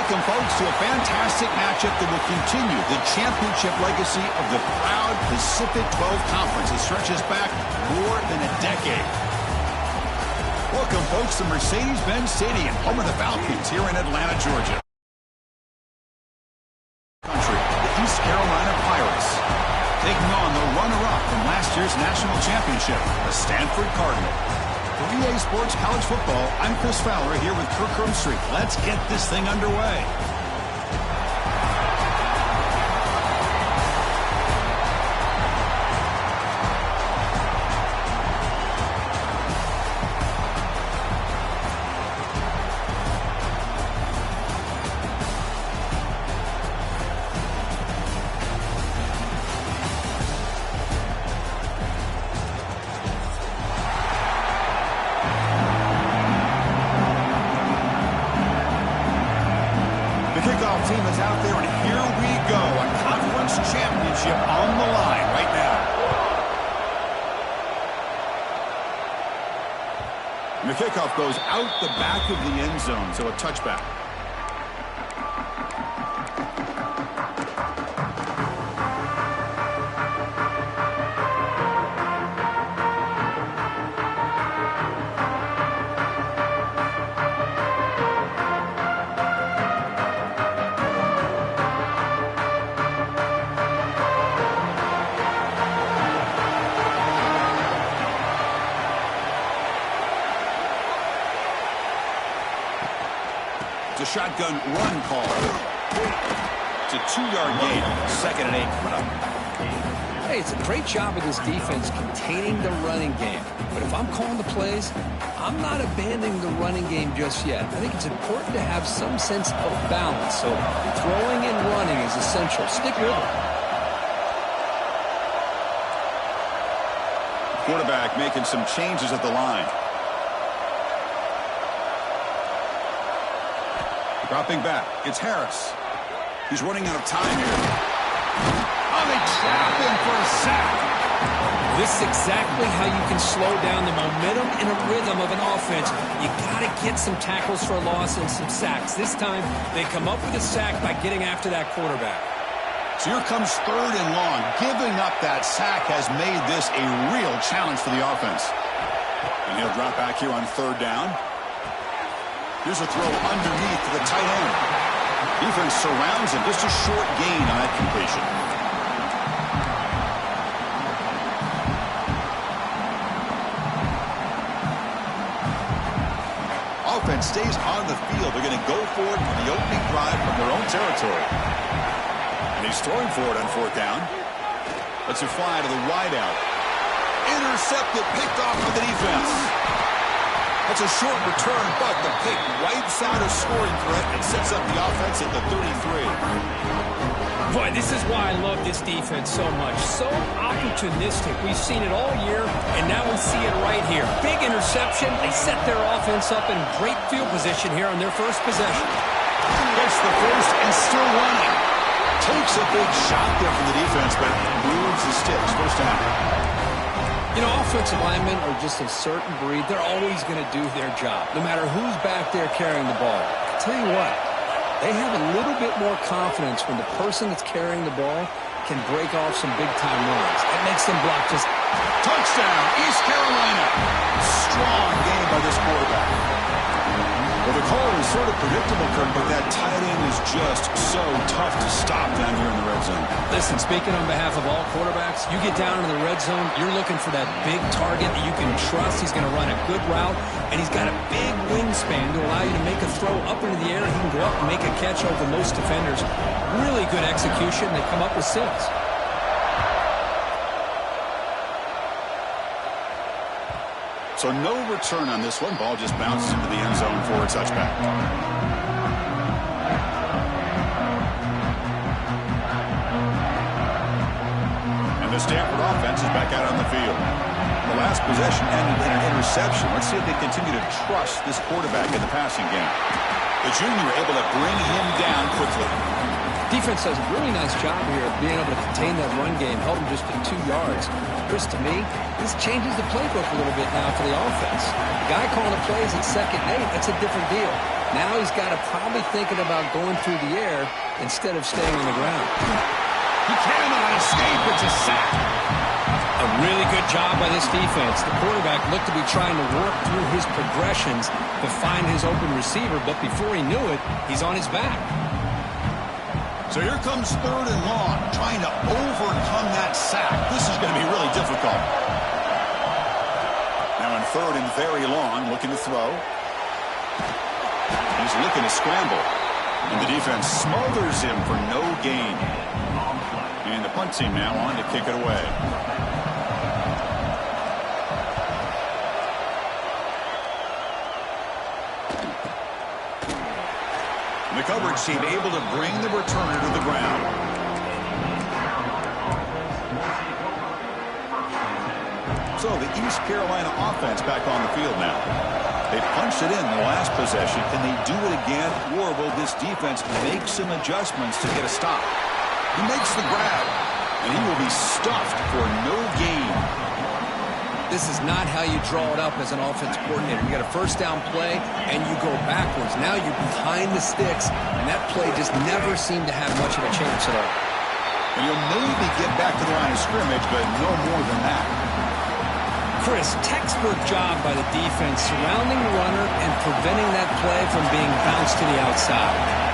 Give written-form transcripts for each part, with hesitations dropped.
Welcome, folks, to a fantastic matchup that will continue the championship legacy of the proud Pacific 12 Conference that stretches back more than a decade. Welcome, folks, to Mercedes-Benz Stadium, home of the Falcons here in Atlanta, Georgia. The East Carolina Pirates, taking on the runner-up from last year's national championship, the Stanford Cardinal. For EA Sports College Football, I'm Chris Fowler here with Kirk Herbstreit. Let's get this thing underway. Team is out there, and here we go. A conference championship on the line right now. And the kickoff goes out the back of the end zone, so a touchback. A shotgun run call. It's a 2-yard gain. 2nd and 8 coming up. Hey, it's a great job of this defense containing the running game. But if I'm calling the plays, I'm not abandoning the running game just yet. I think it's important to have some sense of balance. So throwing and running is essential. Stick with it. Quarterback making some changes at the line. Dropping back, it's Harris. He's running out of time here. Oh, they trap him for a sack. This is exactly how you can slow down the momentum and a rhythm of an offense. You got to get some tackles for a loss and some sacks. This time, they come up with a sack by getting after that quarterback. So here comes 3rd and long. Giving up that sack has made this a real challenge for the offense. And he'll drop back here on 3rd down. Here's a throw underneath to the tight end. Defense surrounds him. Just a short gain on that completion. Offense stays on the field. They're going to go for it on the opening drive from their own territory. And he's throwing for it on 4th down. Let's it fly to the wideout. Intercepted, picked off by the defense. That's a short return, but the pick wipes out a scoring threat and sets up the offense at the 33. Boy, this is why I love this defense so much. So opportunistic. We've seen it all year, and now we see it right here. Big interception. They set their offense up in great field position here on their first possession. Gets the first and still running. Takes a big shot there from the defense, but moves the sticks. First down. You know, offensive linemen are just a certain breed. They're always going to do their job, no matter who's back there carrying the ball. I tell you what, they have a little bit more confidence when the person that's carrying the ball can break off some big-time runs. It makes them block just... Touchdown, East Carolina. Strong game by this quarterback. Well, the call is sort of predictable, Kirk, but that tight end is just so tough to stop down here in the red zone. Listen, speaking on behalf of all quarterbacks, you get down in the red zone, you're looking for that big target that you can trust. He's going to run a good route, and he's got a big wingspan to allow you to make a throw up into the air. He can go up and make a catch over most defenders. Really good execution. They come up with 6. So no return on this one. Ball just bounces into the end zone for a touchback. And the Stanford offense is back out on the field. The last possession ended in an interception. Let's see if they continue to trust this quarterback in the passing game. The junior able to bring him down quickly. Defense does a really nice job here of being able to contain that run game, held him just to 2 yards. Chris, to me, this changes the playbook a little bit now for the offense. The guy calling the plays at 2nd and 8, that's a different deal. Now he's got to probably thinking about going through the air instead of staying on the ground. He cannot escape. It's a sack. A really good job by this defense. The quarterback looked to be trying to work through his progressions to find his open receiver, but before he knew it, he's on his back. So here comes 3rd and long, trying to overcome that sack. This is going to be really difficult. Now in 3rd and very long, looking to throw. He's looking to scramble. And the defense smothers him for no gain. And the punt team now on to kick it away. The coverage team able to bring the returner to the ground. So the East Carolina offense back on the field now. They punched it in the last possession. Can they do it again, or will this defense make some adjustments to get a stop? He makes the grab, and he will be stuffed for no gain. This is not how you draw it up as an offense coordinator. You got a first down play, and you go backwards. Now you're behind the sticks, and that play just never seemed to have much of a chance at all. And you'll maybe get back to the line of scrimmage, but no more than that. Chris, textbook job by the defense surrounding the runner and preventing that play from being bounced to the outside.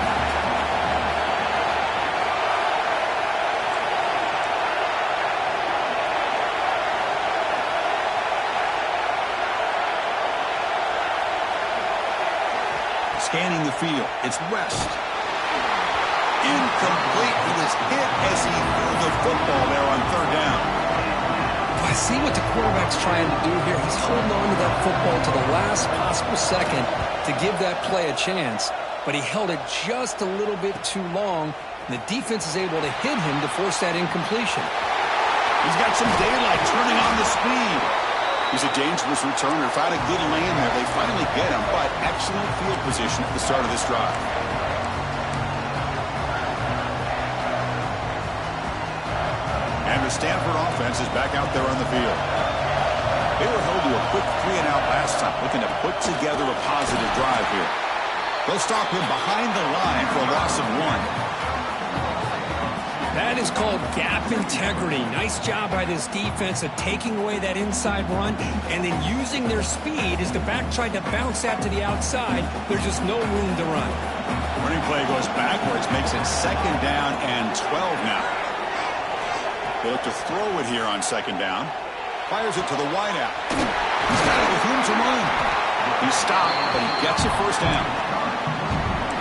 Scanning the field. It's West. Incomplete. He was hit as he threw the football there on 3rd down. I see what the quarterback's trying to do here. He's holding on to that football to the last possible second to give that play a chance, but he held it just a little bit too long, and the defense is able to hit him to force that incompletion. He's got some daylight turning on the speed. He's a dangerous returner. Found a good lane there. They finally get him, but excellent field position at the start of this drive. And the Stanford offense is back out there on the field. They were held to a quick 3-and-out last time, looking to put together a positive drive here. They'll stop him behind the line for a loss of 1. That is called gap integrity. Nice job by this defense of taking away that inside run and then using their speed as the back tried to bounce that to the outside. There's just no room to run. The running play goes backwards, makes it 2nd down and 12 now. They look to throw it here on 2nd down. Fires it to the wideout. He's got it with room to run. He's stopped, but he gets a 1st down.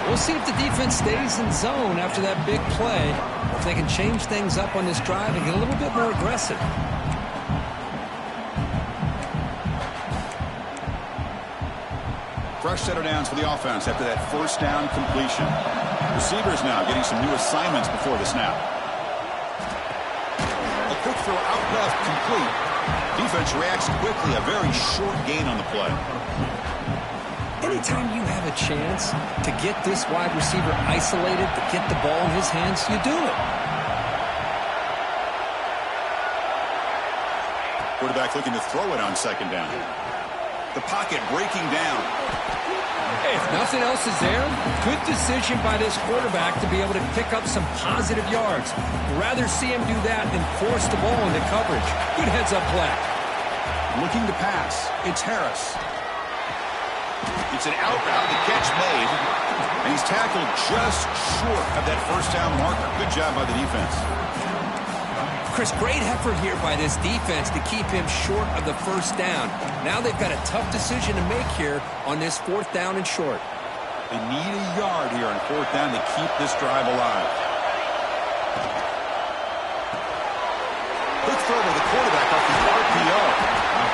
We'll see if the defense stays in zone after that big play, or if they can change things up on this drive and get a little bit more aggressive. Fresh set of downs for the offense after that 1st down completion. Receivers now getting some new assignments before the snap. A quick throw out left, complete. Defense reacts quickly, a very short gain on the play. Anytime you have a chance to get this wide receiver isolated, to get the ball in his hands, you do it. Quarterback looking to throw it on 2nd down. The pocket breaking down. Hey, if nothing else is there, good decision by this quarterback to be able to pick up some positive yards. Rather see him do that than force the ball into coverage. Good heads-up play. Looking to pass. It's Harris. It's an out route, the catch made, and he's tackled just short of that 1st down marker. Good job by the defense. Chris, great effort here by this defense to keep him short of the 1st down. Now they've got a tough decision to make here on this 4th down and short. They need a yard here on 4th down to keep this drive alive. Quick throw to the quarterback off the RPO.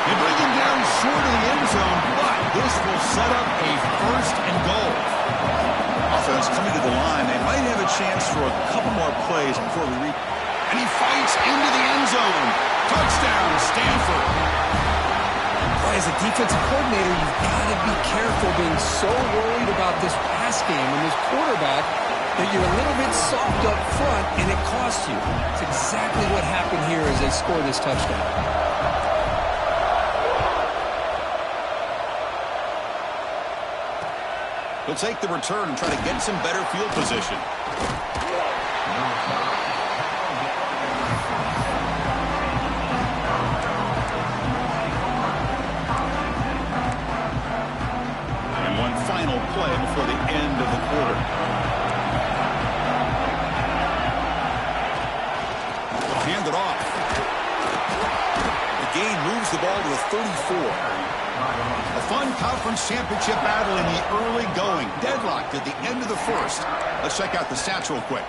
They bring him down short of the end zone, but this will set up a 1st and goal. Offense coming to the line. They might have a chance for a couple more plays before we reach. And he fights into the end zone. Touchdown, Stanford. As a defensive coordinator, you've got to be careful being so worried about this pass game and this quarterback that you're a little bit soft up front and it costs you. It's exactly what happened here as they score this touchdown. He'll take the return and try to get some better field position. And one final play before the end of the quarter. They'll hand it off. The gain moves the ball to the 34. A fun conference championship battle in the early going. Deadlocked at the end of the first. Let's check out the stats real quick.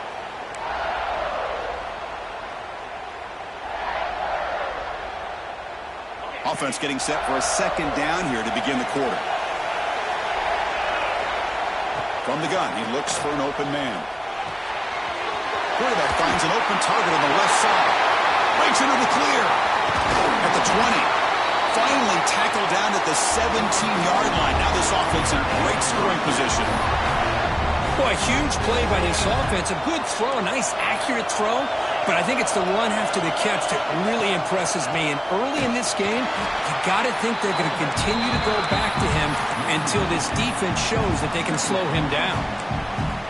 Offense getting set for a second down here to begin the quarter. From the gun, he looks for an open man. Quarterback finds an open target on the left side. Breaks into the clear. At the 20. Finally tackled down at the 17-yard line. Now this offense in great scoring position. Boy, a huge play by this offense. A good throw, a nice accurate throw. But I think it's the run after the catch that really impresses me. And early in this game, you got to think they're going to continue to go back to him until this defense shows that they can slow him down.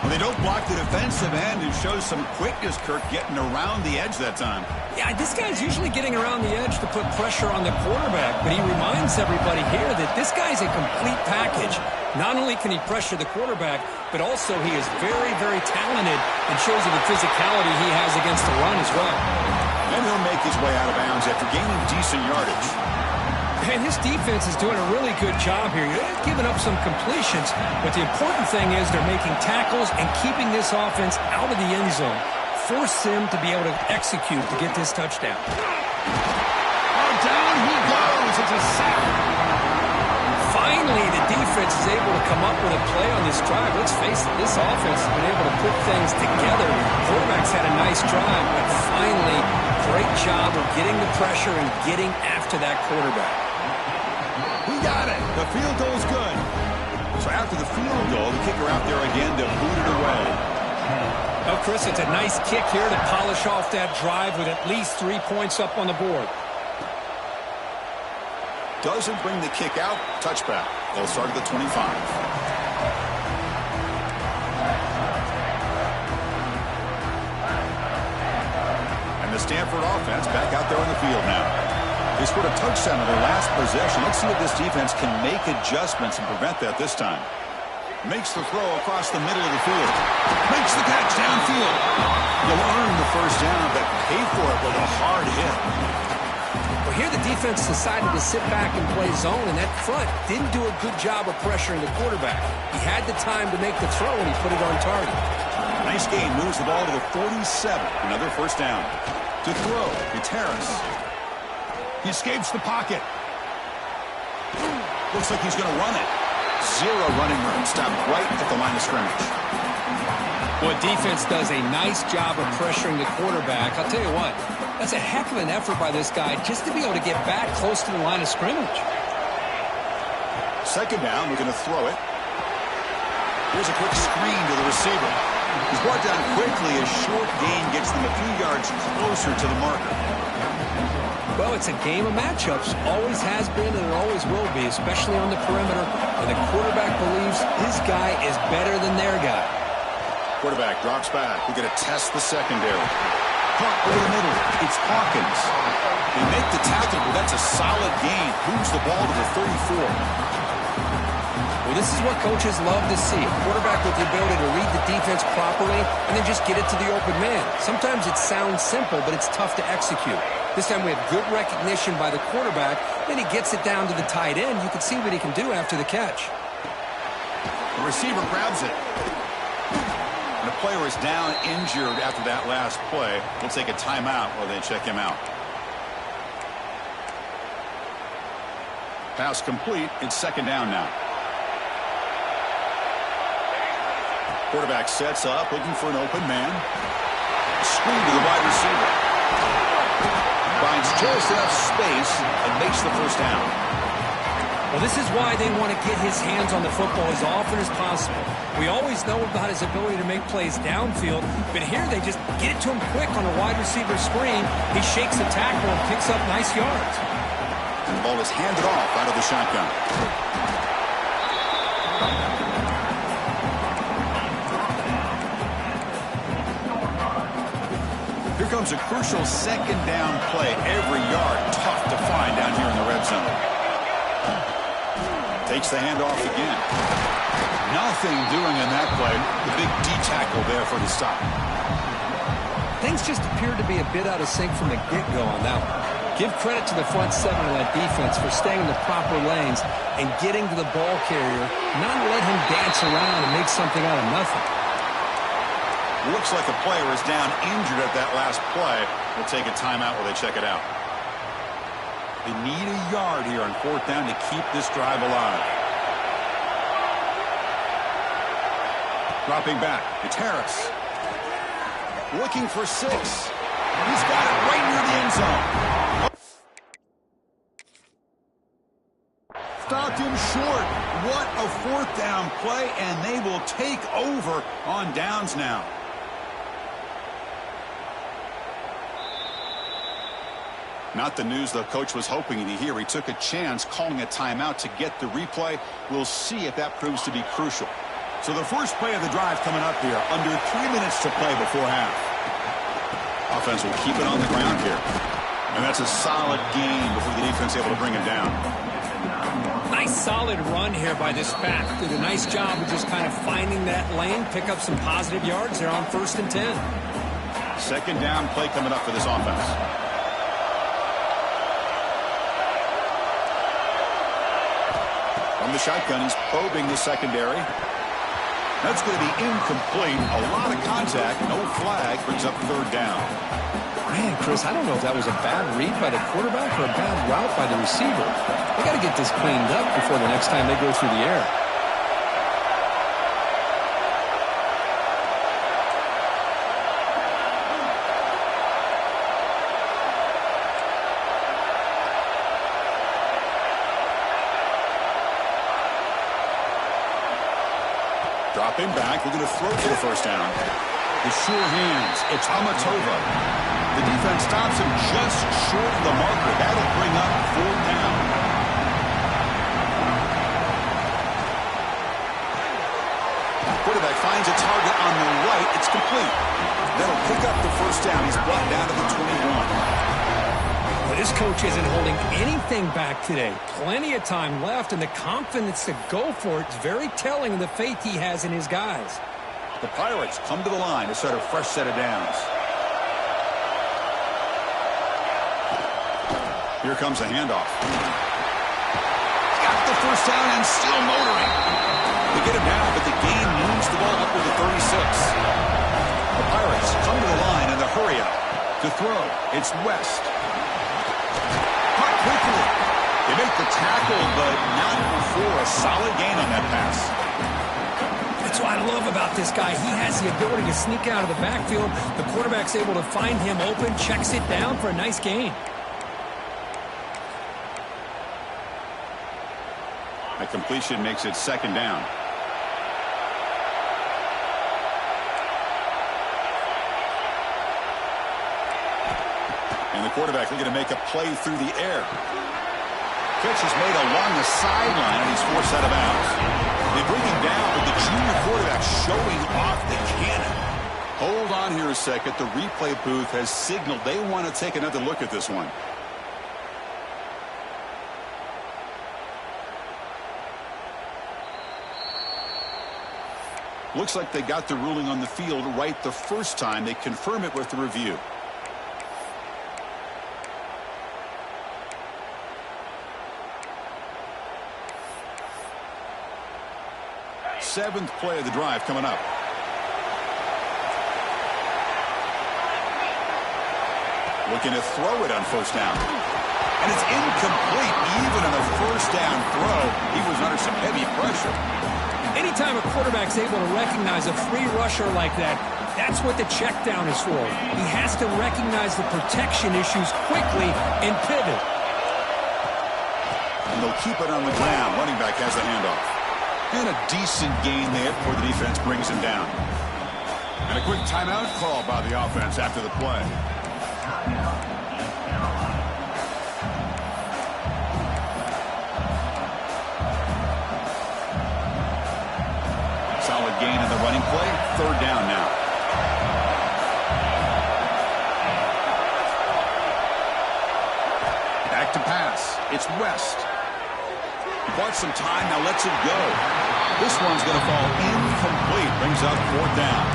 Well, they don't block the defensive end and shows some quickness, Kirk, getting around the edge that time. Yeah, this guy's usually getting around the edge to put pressure on the quarterback, but he reminds everybody here that this guy's a complete package. Not only can he pressure the quarterback, but also he is very, very talented and shows you the physicality he has against the run as well. And he'll make his way out of bounds after gaining decent yardage. And his defense is doing a really good job here. They're giving up some completions, but the important thing is they're making tackles and keeping this offense out of the end zone. Force him to be able to execute to get this touchdown. Oh, down he goes. It's a sack. Finally, the defense is able to come up with a play on this drive. Let's face it, this offense has been able to put things together. Quarterback's had a nice drive, but finally, great job of getting the pressure and getting after that quarterback. He got it. The field goal is good. So after the field goal, the kicker out there again to boot it away. Oh, Chris, it's a nice kick here to polish off that drive with at least 3 points up on the board. Doesn't bring the kick out. Touchback. They'll start at the 25. And the Stanford offense back out there on the field now. They scored a touchdown on their last possession. Let's see if this defense can make adjustments and prevent that this time. Makes the throw across the middle of the field. Makes the catch downfield. You'll earn the first down, but pay for it with a hard hit. Well, here the defense decided to sit back and play zone, and that front didn't do a good job of pressuring the quarterback. He had the time to make the throw, and he put it on target. Nice gain. Moves the ball to the 47. Another first down. To throw, it's Harris. He escapes the pocket. Looks like he's going to run it. Zero running room. Stopped right at the line of scrimmage. Well, defense does a nice job of pressuring the quarterback. I'll tell you what, that's a heck of an effort by this guy just to be able to get back close to the line of scrimmage. Second down, we're going to throw it. Here's a quick screen to the receiver. He's brought down quickly. A short gain gets them a few yards closer to the marker. Well, it's a game of matchups. Always has been and it always will be, especially on the perimeter. And the quarterback believes his guy is better than their guy. Quarterback drops back. We're going to test the secondary. Caught over the middle. It's Hawkins. They make the tackle, but that's a solid gain. Moves the ball to the 34. Well, this is what coaches love to see. A quarterback with the ability to read the defense properly and then just get it to the open man. Sometimes it sounds simple, but it's tough to execute. This time we have good recognition by the quarterback. Then he gets it down to the tight end. You can see what he can do after the catch. The receiver grabs it. And the player is down injured after that last play. We'll take a timeout while they check him out. Pass complete. It's second down now. Quarterback sets up, looking for an open man. Screen to the wide receiver. Finds just enough space and makes the first down. Well, this is why they want to get his hands on the football as often as possible. We always know about his ability to make plays downfield, but here they just get it to him quick on a wide receiver screen. He shakes the tackle and picks up nice yards. And the ball is handed off out of the shotgun. comes a crucial second down play. Every yard tough to find down here in the red zone. Takes the handoff again. Nothing doing in that play. The big D tackle there for the stop. Things just appeared to be a bit out of sync from the get-go on that one. Give credit to the front seven of that defense for staying in the proper lanes and getting to the ball carrier, not let him dance around and make something out of nothing. Looks like a player is down injured at that last play. We'll take a timeout while they check it out. They need a yard here on 4th down to keep this drive alive. Dropping back. It's Harris. Looking for 6. He's got it right near the end zone. Stopped him short. What a 4th down play, and they will take over on downs now. Not the news the coach was hoping to hear. He took a chance calling a timeout to get the replay. We'll see if that proves to be crucial. So the first play of the drive coming up here. Under 3 minutes to play before half. Offense will keep it on the ground here. And that's a solid gain before the defense able to bring it down. Nice solid run here by this back. Did a nice job of just kind of finding that lane, pick up some positive yards there on 1st and 10. Second down play coming up for this offense. From the shotgun, he's probing the secondary. That's going to be incomplete. A lot of contact. No flag. Brings up 3rd down. Man, Chris, I don't know if that was a bad read by the quarterback or a bad route by the receiver. They got to get this cleaned up before the next time they go through the air. Dropping back, we're going to throw for the 1st down. The sure hands, it's Amatova. The defense stops him just short of the marker. That'll bring up 4th down. Quarterback finds a target on the right. It's complete. That'll pick up the 1st down. He's brought down to the 21. But this coach isn't holding anything back today. Plenty of time left, and the confidence to go for it is very telling of the faith he has in his guys. The Pirates come to the line to start a fresh set of downs. Here comes a handoff. Got the 1st down and still motoring. They get him down, but the gain moves the ball up with the 36. The Pirates come to the line in the hurry up. To throw, it's West. Caught quickly. They make the tackle, but not before a solid gain on that pass. That's what I love about this guy. He has the ability to sneak out of the backfield. The quarterback's able to find him open, checks it down for a nice gain. A completion makes it 2nd down. And the quarterback looking to make a play through the air. Catch is made along the sideline, and he's forced out of bounds. They bring him down, but the junior quarterback showing off the cannon. Hold on here a second. The replay booth has signaled they want to take another look at this one. Looks like they got the ruling on the field right the first time. They confirm it with the review. Seventh play of the drive coming up. Looking to throw it on 1st down. And it's incomplete. Even on a 1st down throw, he was under some heavy pressure. Anytime a quarterback's able to recognize a free rusher like that, that's what the check down is for. He has to recognize the protection issues quickly and pivot. And they'll keep it on the ground. Running back has the handoff. And a decent gain there before the defense brings him down. And a quick timeout call by the offense after the play. Solid gain in the running play. 3rd down now. It's West. He bought some time, now lets it go. This one's going to fall incomplete. Brings up 4th down.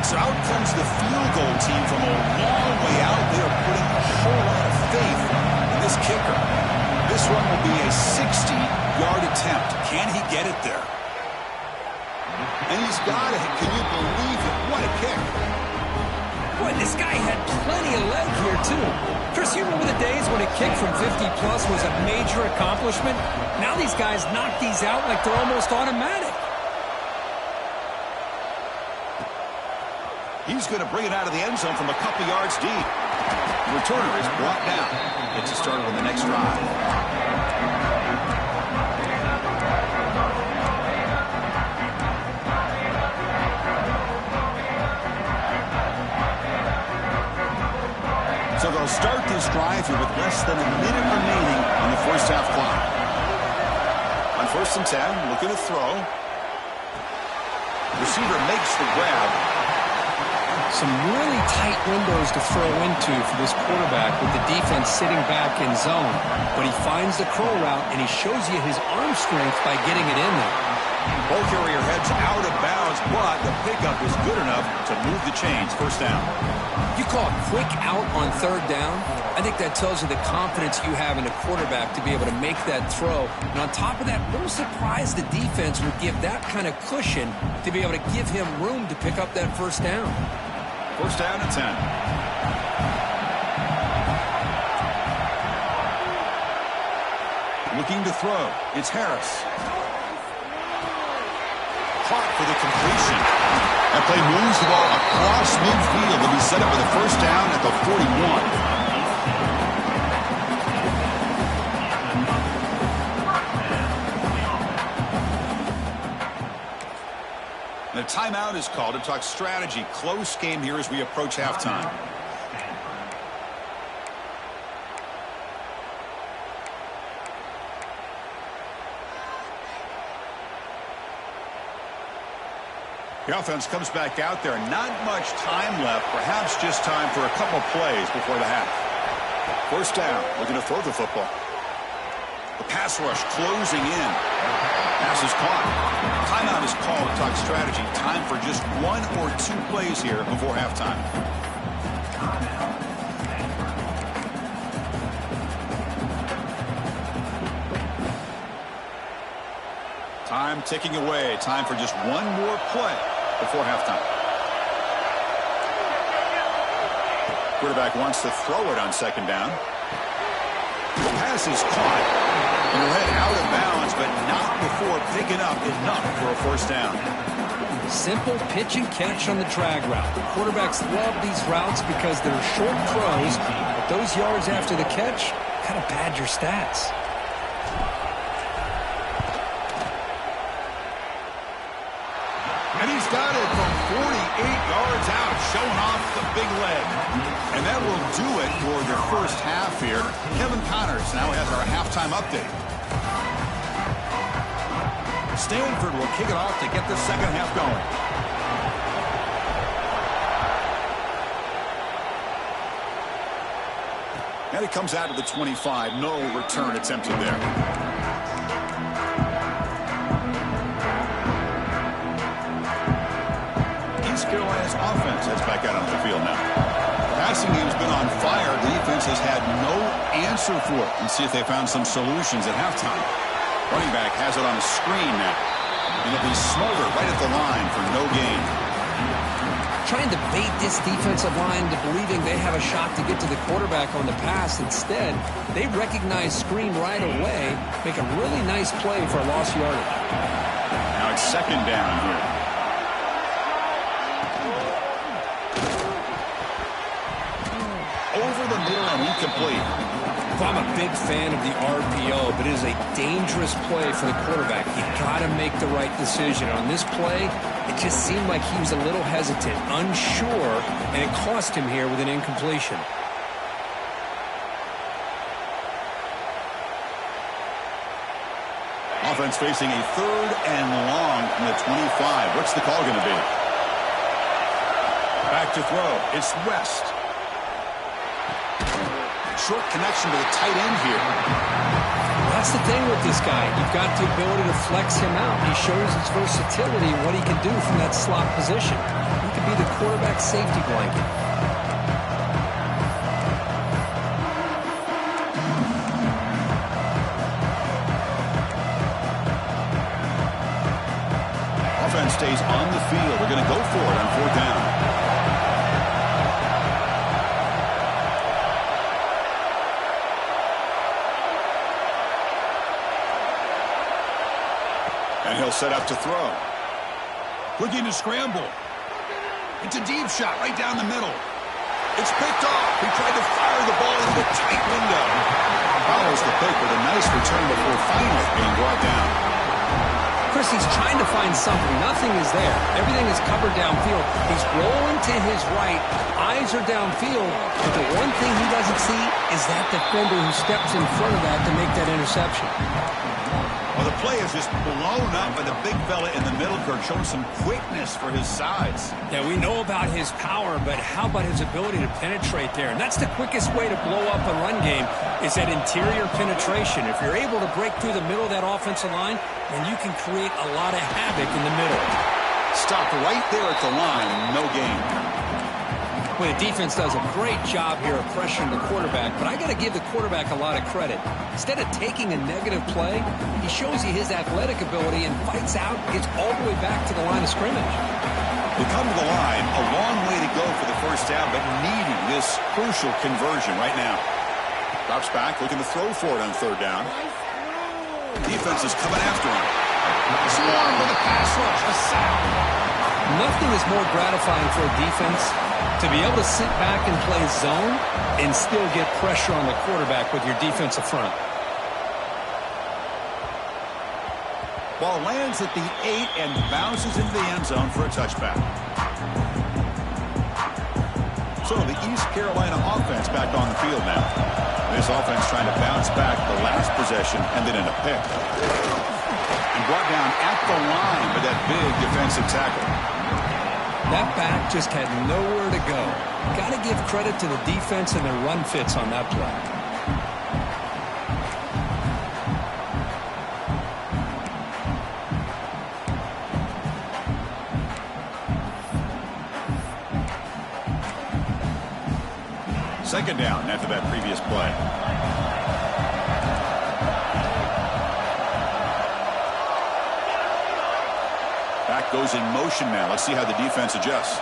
So out comes the field goal team from a long way out. They are putting a whole lot of faith in this kicker. This one will be a 60-yard attempt. Can he get it there? And he's got it. Can you believe it? What a kick. Boy, this guy had plenty of leg here, too. Chris, you remember the days when a kick from 50-plus was a major accomplishment? Now these guys knock these out like they're almost automatic. He's going to bring it out of the end zone from a couple yards deep. The returner is brought down. Gets it started on the next drive. So they'll start this drive here with less than a minute remaining on the first half clock. On 1st and 10, looking to throw. Receiver makes the grab. Some really tight windows to throw into for this quarterback with the defense sitting back in zone. But he finds the curl route, and he shows you his arm strength by getting it in there. Ball carrier heads out of bounds, but the pickup was good enough to move the chains. 1st down. You call a quick out on 3rd down. I think that tells you the confidence you have in a quarterback to be able to make that throw. And on top of that, a little surprised the defense would give that kind of cushion to be able to give him room to pick up that 1st down. 1st down and 10. Looking to throw. It's Harris. Caught for the completion. That play moves the ball across midfield to be set up with a 1st down at the 41. The timeout is called to talk strategy. Close game here as we approach halftime. The offense comes back out there. Not much time left. Perhaps just time for a couple plays before the half. 1st down. Looking to throw the football. The pass rush closing in. Pass is caught. Timeout is called to talk strategy. Time for just 1 or 2 plays here before halftime. Time ticking away. Time for just 1 more play before halftime. Quarterback wants to throw it on 2nd down. The pass is caught. And he'll head out of bounds, but not before picking up enough for a 1st down. Simple pitch and catch on the drag route. The quarterbacks love these routes because they're short throws, but those yards after the catch kind of pad your stats. And he's got it from 48 yards out, showing off the big leg. And that will do it for the first half here. Kevin Connors now has our halftime update. Stanford will kick it off to get the second half going. And it comes out to the 25. No return attempted there. East Carolina's offense heads back out on the field now. The passing game's been on fire. The defense has had no answer for it. Let's see if they found some solutions at halftime. Running back has it on a screen now. And it'll be Smolder right at the line for no gain. Trying to bait this defensive line to believing they have a shot to get to the quarterback on the pass. Instead, they recognize screen right away, make a really nice play for a lost yardage. Now it's 2nd down here. Over the middle and incomplete. I'm a big fan of the RPO, but it is a dangerous play for the quarterback. You got to make the right decision. On this play, it just seemed like he was a little hesitant, unsure, and it cost him here with an incompletion. Offense facing a 3rd and long from the 25. What's the call going to be? Back to throw. It's West. Short connection to the tight end here. That's the thing with this guy. You've got the ability to flex him out. He shows his versatility and what he can do from that slot position. He could be the quarterback safety blanket. Offense stays on the field. They're going to go for it on 4th down. And he'll set up to throw. Looking to scramble. It's a deep shot right down the middle. It's picked off. He tried to fire the ball into the tight window. Follows the pick with a nice return before finally being brought down. Chris, he's trying to find something. Nothing is there. Everything is covered downfield. He's rolling to his right. Eyes are downfield. But the one thing he doesn't see is that defender who steps in front of that to make that interception. Well, the play is just blown up by the big fella in the middle, Kirk, showing some quickness for his size. Yeah, we know about his power, but how about his ability to penetrate there? And that's the quickest way to blow up a run game is that interior penetration. If you're able to break through the middle of that offensive line, then you can create a lot of havoc in the middle. Stopped right there at the line. No gain. Well, the defense does a great job here of pressuring the quarterback, but I got to give the quarterback a lot of credit. Instead of taking a negative play, he shows you his athletic ability and fights out, gets all the way back to the line of scrimmage. We come to the line, a long way to go for the first down, but needing this crucial conversion right now. Drops back, looking to throw for it on 3rd down. Defense is coming after him. Swarm with a pass rush, a sack. Nothing is more gratifying for a defense to be able to sit back and play zone and still get pressure on the quarterback with your defensive front. Ball lands at the 8 and bounces into the end zone for a touchback. So the East Carolina offense back on the field now. This offense trying to bounce back the last possession and then in a pick. And brought down at the line with that big defensive tackle. That back just had nowhere to go. Got to give credit to the defense and their run fits on that play. Second down after that previous play. Back goes in motion now. Let's see how the defense adjusts.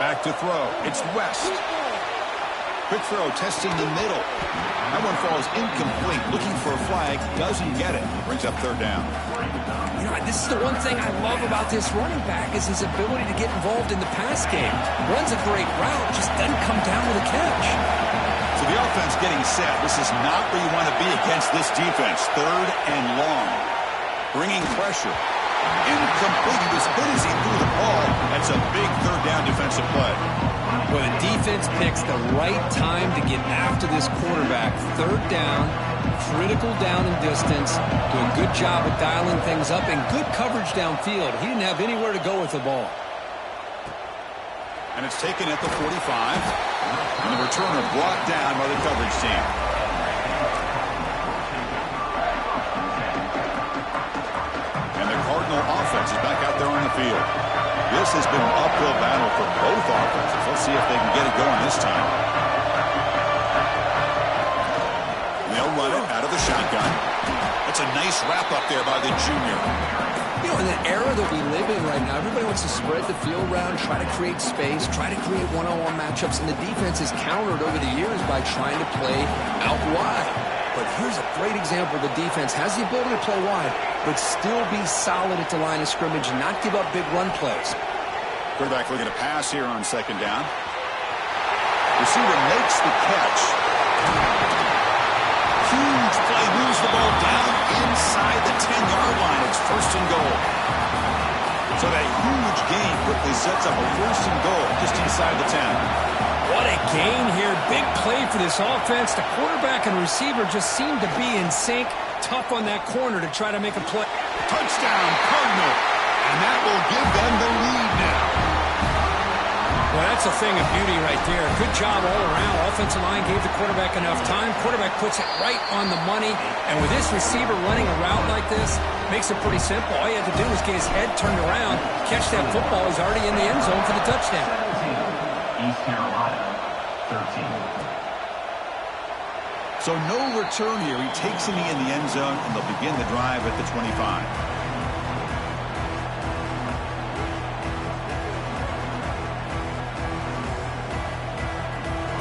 Back to throw. It's West. Quick throw, testing the middle. That one falls incomplete. Looking for a flag. Doesn't get it. Brings up 3rd down. You know, this is the one thing I love about this running back is his ability to get involved in the pass game. Runs a great route, just doesn't come down with a catch. So the offense getting set. This is not where you want to be against this defense. 3rd and long. Bringing pressure. Incomplete. He was hit as he threw the ball. That's a big 3rd down defensive play. Well, the defense picks the right time to get after this quarterback. 3rd down, critical down and distance. Do a good job of dialing things up and good coverage downfield. He didn't have anywhere to go with the ball. And it's taken at the 45. And the returner brought down by the coverage team. And the Cardinal offense is back out there on the field. This has been an uphill battle for both offenses. Let's see if they can get it going this time. And they'll run it out of the shotgun. It's a nice wrap up there by the junior. You know, in the era that we live in right now, everybody wants to spread the field around, try to create space, try to create one-on-one matchups, and the defense is countered over the years by trying to play out wide. But here's a great example. The defense has the ability to play wide, but still be solid at the line of scrimmage and not give up big run plays. Quarterback looking to pass here on 2nd down. Receiver makes the catch. Huge play, moves the ball down inside the 10-yard line. It's 1st and goal. So that huge gain quickly sets up a 1st and goal just inside the 10. What a gain here. Big play for this offense. The quarterback and receiver just seem to be in sync. tough on that corner to try to make a play. Touchdown, Cardinal. And that will give them the lead now. Well, that's a thing of beauty right there. Good job all around. Offensive line gave the quarterback enough time. Quarterback puts it right on the money. And with this receiver running a route like this, makes it pretty simple. All you have to do is get his head turned around, catch that football. He's already in the end zone for the touchdown. East Carolina, 13. So no return here. He takes it in the end zone, and they'll begin the drive at the 25.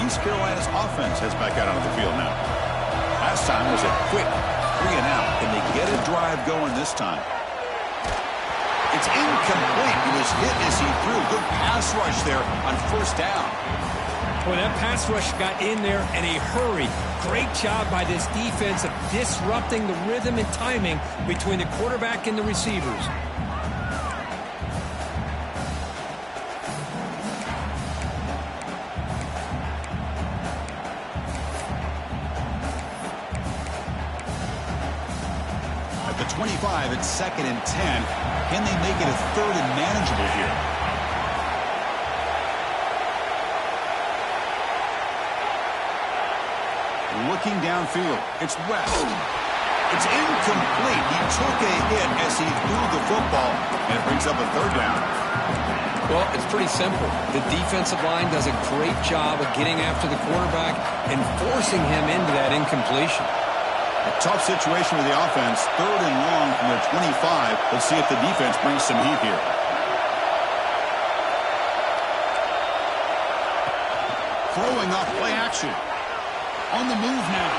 East Carolina's offense heads back out onto the field now. Last time was a quick 3 and out. Can they get a drive going this time? It's incomplete. He was hit as he threw. Good pass rush there on first down. Well, that pass rush got in there in a hurry. Great job by this defense of disrupting the rhythm and timing between the quarterback and the receivers. At the 25, it's 2nd and 10. Can they make it a 3rd and manageable here? Looking downfield, it's West. It's incomplete. He took a hit as he threw the football, and it brings up a 3rd down. Well, it's pretty simple. The defensive line does a great job of getting after the quarterback and forcing him into that incompletion. A tough situation with the offense. 3rd and long from their 25. Let's see if the defense brings some heat here. Throwing off play action. On the move now.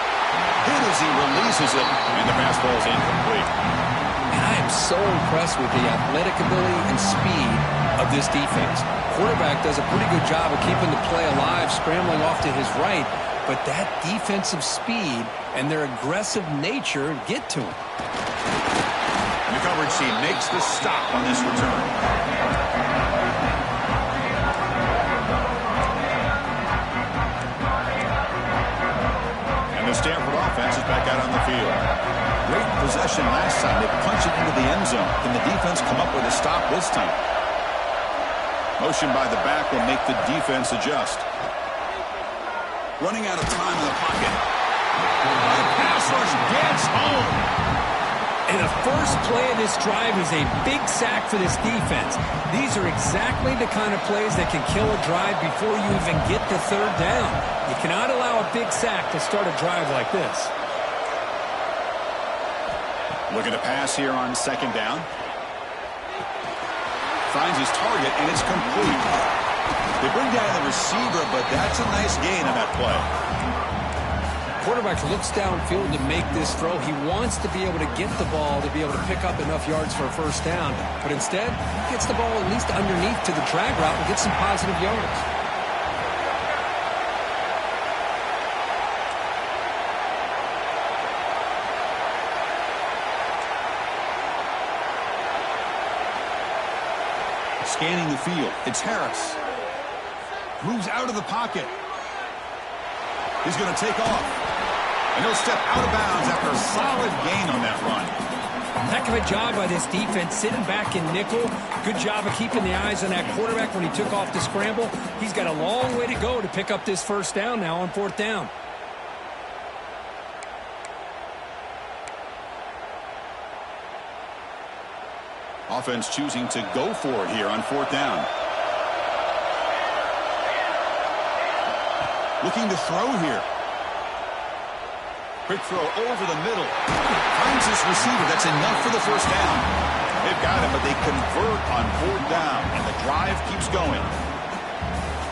Hit as he releases it, and the pass ball is incomplete. And I am so impressed with the athletic ability and speed of this defense. Quarterback does a pretty good job of keeping the play alive, scrambling off to his right, but that defensive speed and their aggressive nature get to him. And the coverage team makes the stop on this return. The Stanford offense is back out on the field. Great possession last time. They punch it into the end zone. Can the defense come up with a stop this time? Motion by the back will make the defense adjust. Running out of time in the pocket. The pass rush gets home. And the first play of this drive is a big sack for this defense. These are exactly the kind of plays that can kill a drive before you even get to 3rd down. You cannot allow a big sack to start a drive like this. Looking to pass here on 2nd down. Finds his target, and it's complete. They bring down the receiver, but that's a nice gain on that play. Quarterback looks downfield to make this throw. He wants to be able to get the ball to be able to pick up enough yards for a 1st down. But instead, he gets the ball at least underneath to the drag route and gets some positive yards. Scanning the field. It's Harris. Moves out of the pocket. He's going to take off. And he'll step out of bounds after a solid gain on that run. Heck of a job by this defense sitting back in nickel. Good job of keeping the eyes on that quarterback when he took off the scramble. He's got a long way to go to pick up this 1st down now on 4th down. Offense choosing to go for it here on 4th down. Looking to throw here. Quick throw over the middle. Finds his receiver. That's enough for the 1st down. They've got it, but they convert on 4th down, and the drive keeps going.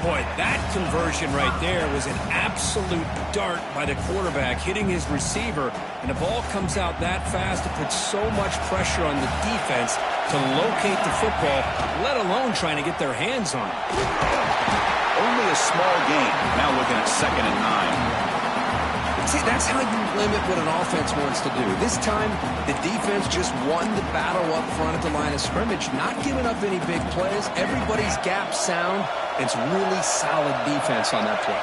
Boy, that conversion right there was an absolute dart by the quarterback, hitting his receiver, and the ball comes out that fast. It puts so much pressure on the defense to locate the football, let alone trying to get their hands on it. Only a small gain. Now looking at 2nd and 9. See, that's how you limit what an offense wants to do. This time, the defense just won the battle up front at the line of scrimmage, not giving up any big plays. Everybody's gap sound. It's really solid defense on that play.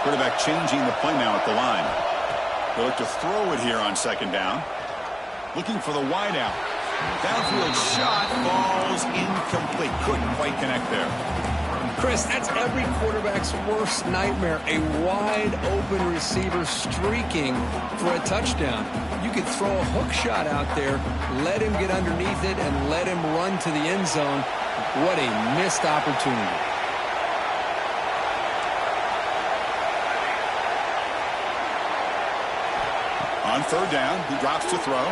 Quarterback changing the play now at the line. They look to throw it here on second down. Looking for the wide out. Downfield shot falls incomplete. Couldn't quite connect there. Chris, that's every quarterback's worst nightmare. A wide open receiver streaking for a touchdown. You could throw a hook shot out there, let him get underneath it, and let him run to the end zone. What a missed opportunity. On third down, he drops to throw.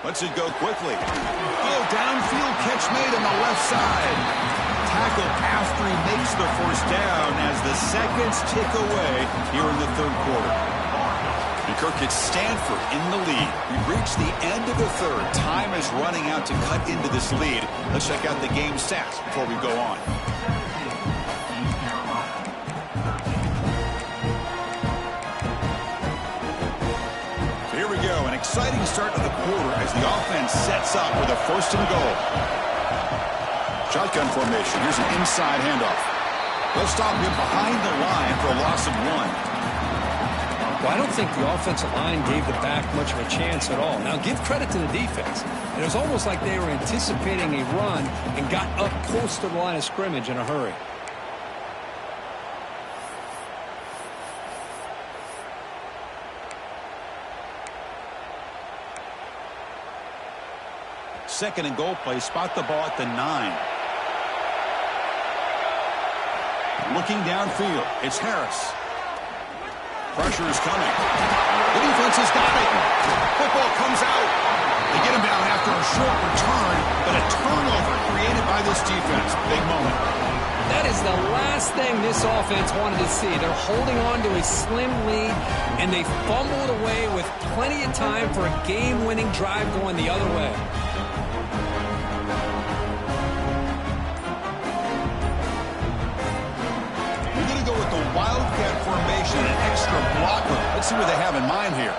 Lets it go quickly. Oh, downfield catch made on the left side. Tackle after he makes the first down as the seconds tick away here in the third quarter. And Kirk, it's Stanford in the lead. We've reached the end of the third. Time is running out to cut into this lead. Let's check out the game stats before we go on. So here we go. An exciting start to the quarter as the offense sets up with a first and goal. Shotgun formation. Here's an inside handoff. They'll stop him behind the line for a loss of 1. Well, I don't think the offensive line gave the back much of a chance at all. Now, give credit to the defense. It was almost like they were anticipating a run and got up close to the line of scrimmage in a hurry. Second and goal play. Spot the ball at the 9. Looking downfield, it's Harris. Pressure is coming. The defense has got it. Football comes out. They get him down after a short return, but a turnover created by this defense. Big moment. That is the last thing this offense wanted to see. They're holding on to a slim lead, and they fumbled away with plenty of time for a game-winning drive going the other way. Wildcat formation, an extra blocker. Let's see what they have in mind here.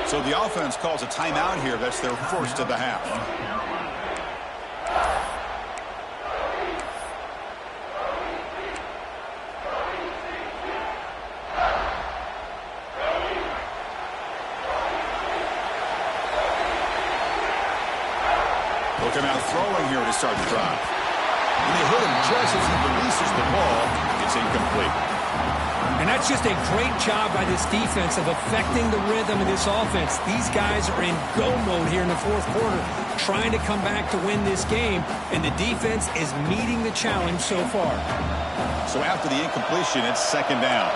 So the offense calls a timeout here. That's their first of the half. Looking out throwing here to start the drive. And they hit him just as he releases the ball. It's incomplete. And that's just a great job by this defense of affecting the rhythm of this offense. These guys are in go mode here in the fourth quarter, trying to come back to win this game, and the defense is meeting the challenge so far. So after the incompletion, it's second down.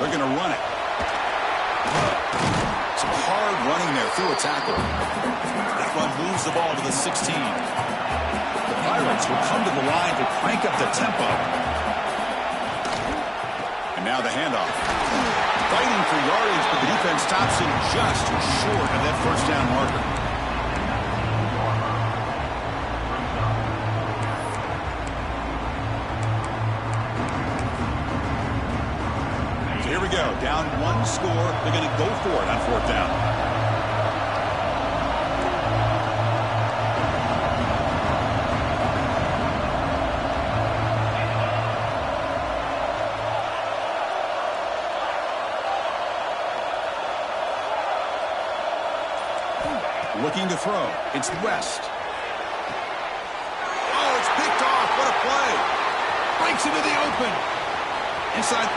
They're going to run it. Some hard running there through a tackle. That run moves the ball to the 16. Pirates will come to the line to crank up the tempo. And now the handoff. Fighting for yardage, but the defense stops him just short of that first down marker. So here we go. Down 1 score. They're going to go for it on fourth down. Looking to throw. It's West. Oh, it's picked off. What a play. Breaks into the open. Inside.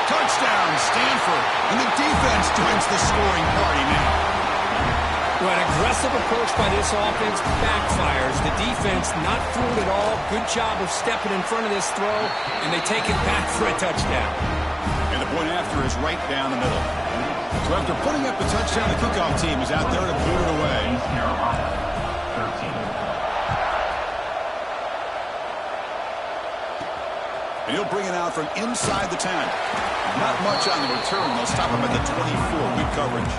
Touchdown, Stanford. And the defense joins the scoring party now. Well, an aggressive approach by this offense backfires. The defense not fooled at all. Good job of stepping in front of this throw, and they take it back for a touchdown. And the point after is right down the middle. So after putting up the touchdown, the kickoff team is out there to boot it away. And he'll bring it out from inside the 10. Not much on the return. They'll stop him at the 24. Good coverage.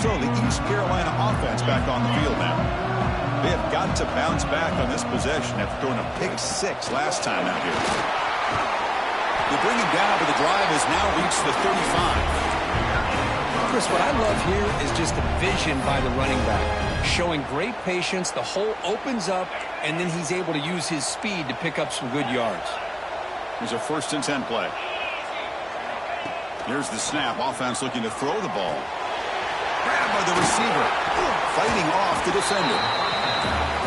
So the East Carolina offense back on the field now. They have got to bounce back on this possession after throwing a pick 6 last time out here. They bring him down, but the drive has now reached the 35. Chris, Chris, what I love here is just the vision by the running back. Showing great patience, the hole opens up, and then he's able to use his speed to pick up some good yards. Here's a 1st and 10 play. Here's the snap. Offense looking to throw the ball. Grabbed by the receiver. Fighting off the defender.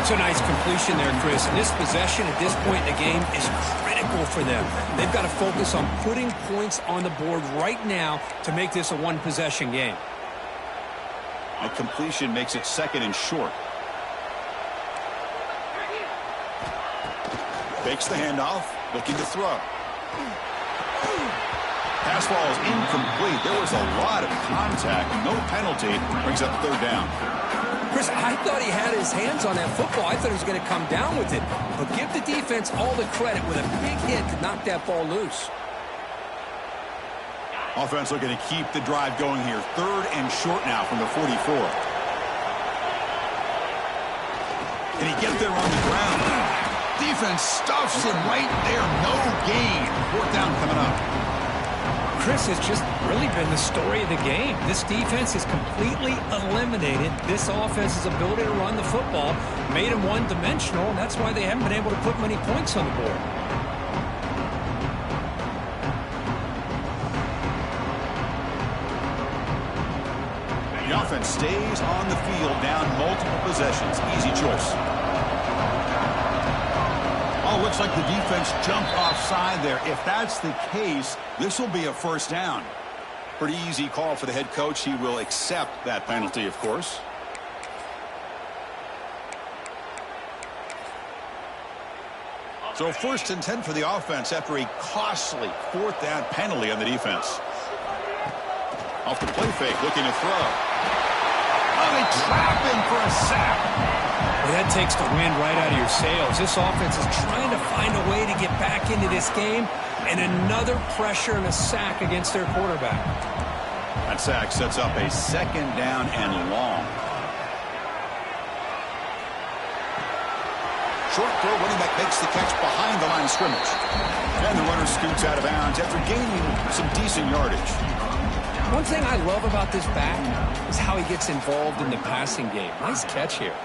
It's a nice completion there, Chris. And this possession at this point in the game is critical for them. They've got to focus on putting points on the board right now to make this a one-possession game. A completion makes it 2nd and short. Fakes the handoff, looking to throw. Pass ball is incomplete. There was a lot of contact. No penalty. Brings up 3rd down. Chris, I thought he had his hands on that football. I thought he was going to come down with it. But give the defense all the credit with a big hit to knock that ball loose. Offense looking to keep the drive going here. 3rd and short now from the 44. Can he get there on the ground? Defense stuffs him right there. No gain. 4th down coming up. Chris, has just really been the story of the game. This defense has completely eliminated this offense's ability to run the football, made them one-dimensional, and that's why they haven't been able to put many points on the board. The offense stays on the field, down multiple possessions. Easy choice. Oh, looks like the defense jumped offside there. If that's the case, this will be a 1st down. Pretty easy call for the head coach. He will accept that penalty, of course. So 1st and 10 for the offense after a costly 4th down penalty on the defense. Off the play fake, looking to throw. Oh, they trap him for a sack. Well, that takes the wind right out of your sails. This offense is trying to find a way to get back into this game, and another pressure and a sack against their quarterback. That sack sets up a 2nd down and long. Short throw, running back makes the catch behind the line of scrimmage. And the runner scoots out of bounds after gaining some decent yardage. One thing I love about this back is how he gets involved in the passing game. Nice catch here.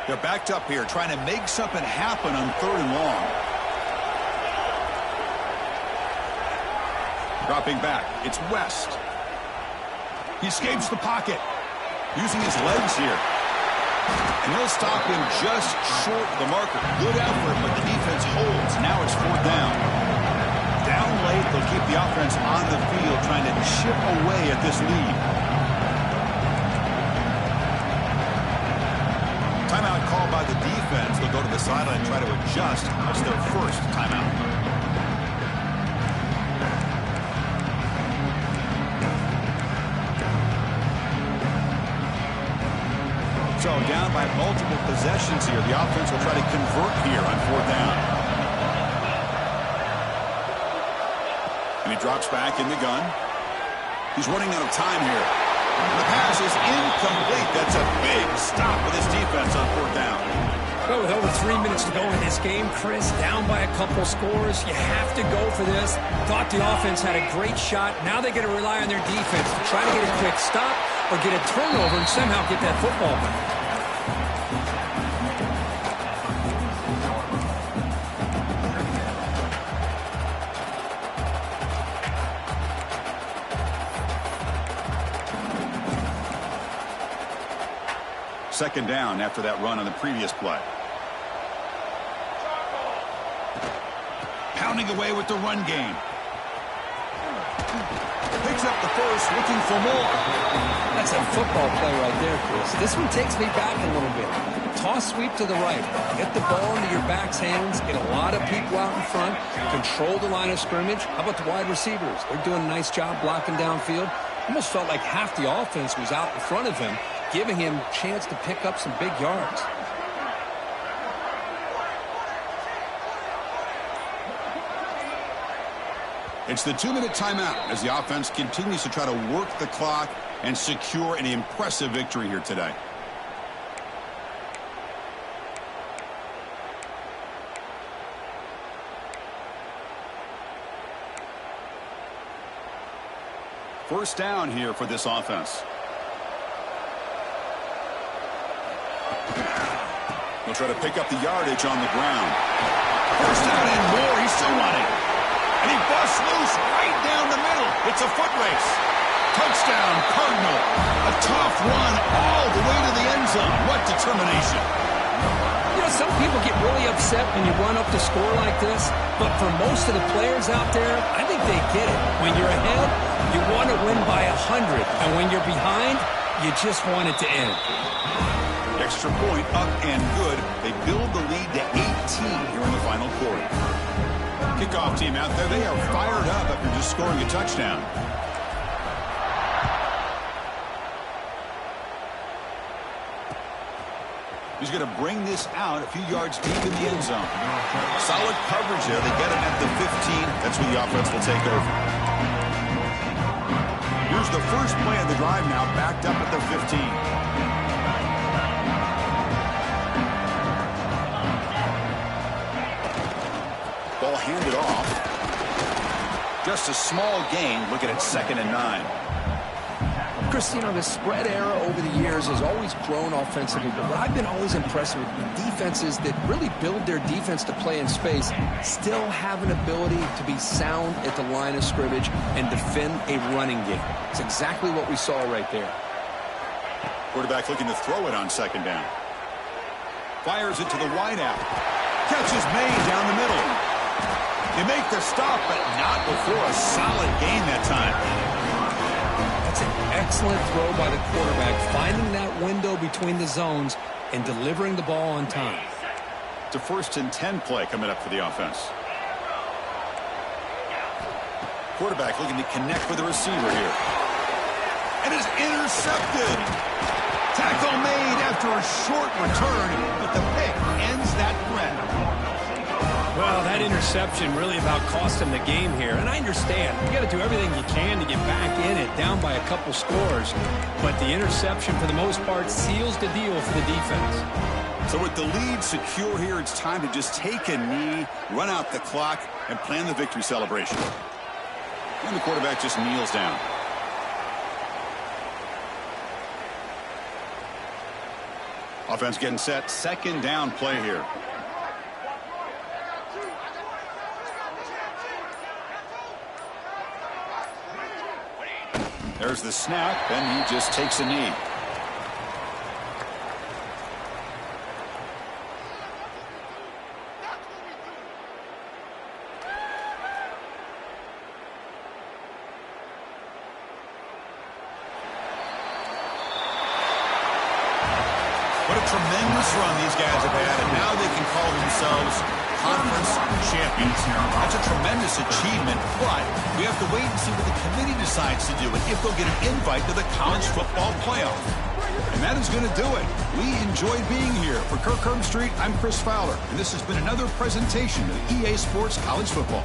They're backed up here, trying to make something happen on 3rd and long. Dropping back, it's West. He escapes the pocket, using his legs here. And they'll stop him just short of the marker. Good effort, but the defense holds. Now it's 4th down. Down late, they'll keep the offense on the field, trying to chip away at this lead. Timeout called by the defense. They'll go to the sideline and try to adjust. That's their 1st timeout. So down by multiple possessions here. The offense will try to convert here on 4th down. And he drops back in the gun. He's running out of time here. And the pass is incomplete. That's a big stop for this defense on 4th down. Well, with over 3 minutes to go in this game, Chris, down by a couple scores, you have to go for this. Thought the offense had a great shot. Now they got to rely on their defense to try to get a quick stop or get a turnover and somehow get that football back. Second down after that run on the previous play. Pounding away with the run game. Picks up the first, looking for more. That's a football play right there, Chris. This one takes me back a little bit. Toss sweep to the right. Get the ball into your back's hands. Get a lot of people out in front. Control the line of scrimmage. How about the wide receivers? They're doing a nice job blocking downfield. Almost felt like half the offense was out in front of him, giving him a chance to pick up some big yards. It's the 2-minute timeout as the offense continues to try to work the clock and secure an impressive victory here today. First down here for this offense. He'll try to pick up the yardage on the ground. First down and more. He's still running. And he busts loose right down the middle. It's a foot race. Touchdown, Cardinal. A tough run all the way to the end zone. What determination. You know, some people get really upset when you run up the score like this, but for most of the players out there, I think they get it. When you're ahead, you want to win by 100, and when you're behind, you just want it to end. Extra point up and good. They build the lead to 18 here in the final quarter. Kickoff team out there. They are fired up after just scoring a touchdown. He's going to bring this out a few yards deep in the end zone. Solid coverage there. They get it at the 15. That's where the offense will take over. Here's the first play of the drive now, backed up at the 15. Ball handed off. Just a small gain. Looking at 2nd and 9. Chris, you know, the spread era over the years has always grown offensively, but what I've been always impressed with defenses that really build their defense to play in space still have an ability to be sound at the line of scrimmage and defend a running game. It's exactly what we saw right there. Quarterback looking to throw it on 2nd down. Fires it to the wideout. Catch is made down the middle. They make the stop, but not before a solid gain that time. That's an excellent throw by the quarterback, finding that window between the zones and delivering the ball on time. It's a 1st and 10 play coming up for the offense. Quarterback looking to connect with the receiver here. And is intercepted. Tackle made after a short return, but the pick ends that threat. Well, that interception really about cost him the game here. And I understand. You got to do everything you can to get back in it, down by a couple scores. But the interception, for the most part, seals the deal for the defense. So with the lead secure here, it's time to just take a knee, run out the clock, and plan the victory celebration. And the quarterback just kneels down. Offense getting set. 2nd down play here. There's the snap, and he just takes a knee. What a tremendous run these guys have had, and now they can call themselves conference champions. That's a tremendous achievement, but we have to wait and see what the committee decides to do and if they'll get an invite to the college football playoff. And that is going to do it. We enjoyed being here. For Kirk Herbstreit, I'm Chris Fowler, and this has been another presentation of EA Sports College Football.